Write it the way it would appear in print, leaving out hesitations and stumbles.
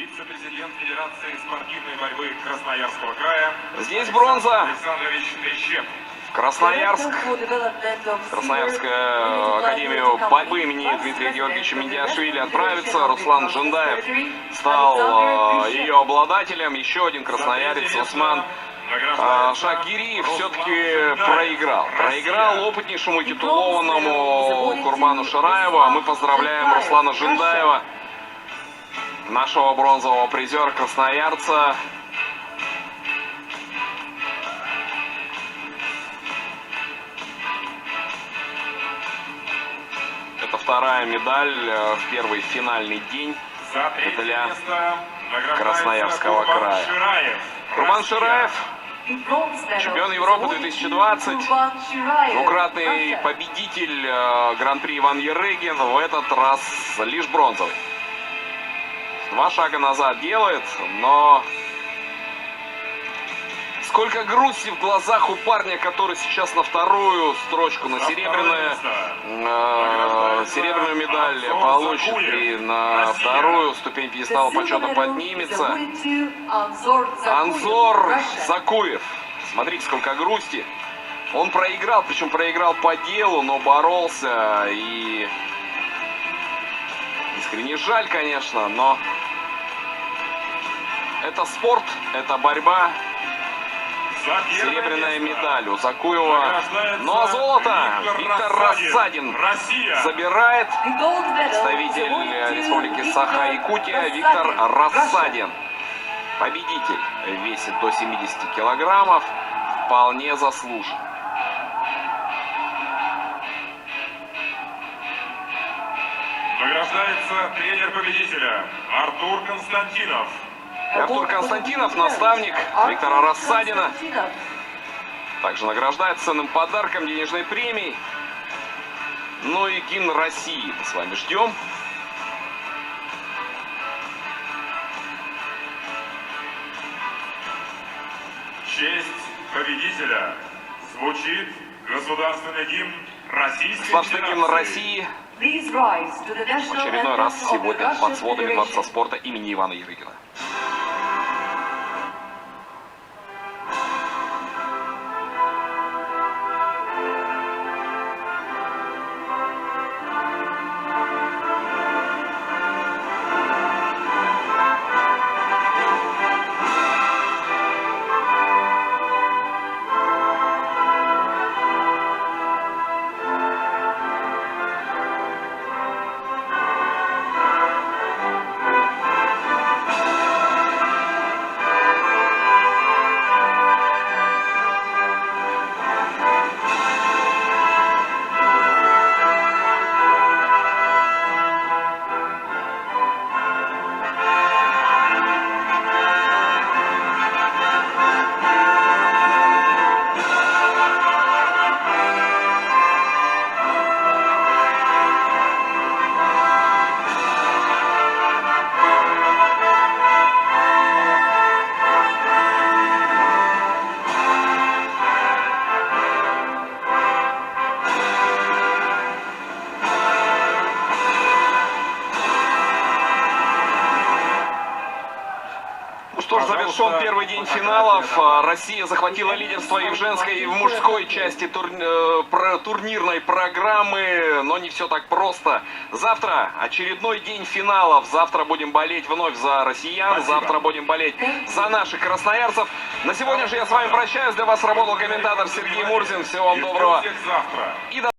Вице-президент Федерации спортивной борьбы Красноярского края. Здесь бронза. Александрович Трещев. Красноярск. Красноярская академию борьбы имени Дмитрия Георгиевича Мендиашвили отправится. Руслан Джендаев стал ее обладателем. Еще один красноярец, Осман Шакириев, все-таки проиграл. Проиграл опытнейшему титулованному Курбану Шираеву. А мы поздравляем Руслана Джендаева, нашего бронзового призера, красноярца. Это вторая медаль в первый финальный день для Красноярского края. Курбан Шираев, чемпион Европы 2020, двукратный победитель Гран-при Иван Ерыгин, в этот раз лишь бронзовый. Два шага назад делает, но сколько грусти в глазах у парня, который сейчас на вторую строчку, на серебряную медаль получит и на вторую ступень пьедестала почета поднимется. Анзор Закуев. Смотрите, сколько грусти. Он проиграл, причем проиграл по делу, но боролся. И искренне жаль, конечно, но это спорт, это борьба. Серебряная медаль у Закуева. Ну а золото Виктор Рассадин забирает. Представитель Республики Саха-Якутия Виктор Рассадин. Победитель, весит до 70 килограммов. Вполне заслужен. Награждается тренер победителя Артур Константинов. Артур Константинов, наставник Виктора Рассадина, также награждает ценным подарком, денежной премией. Ну и гимн России мы с вами ждем. В честь победителя звучит государственный гимн Российской Государственный гимн Федерации. России в очередной раз сегодня под сводами Дворца спорта имени Ивана Ерыгина. Что ж, завершен первый день финалов. Россия захватила лидерство и в женской, и в мужской части турнирной программы. Но не все так просто. Завтра очередной день финалов. Завтра будем болеть вновь за россиян. Спасибо. Завтра будем болеть за наших красноярцев. На сегодня же я с вами прощаюсь. Для вас работал комментатор Сергей Мурзин. Всего вам доброго. Завтра. И до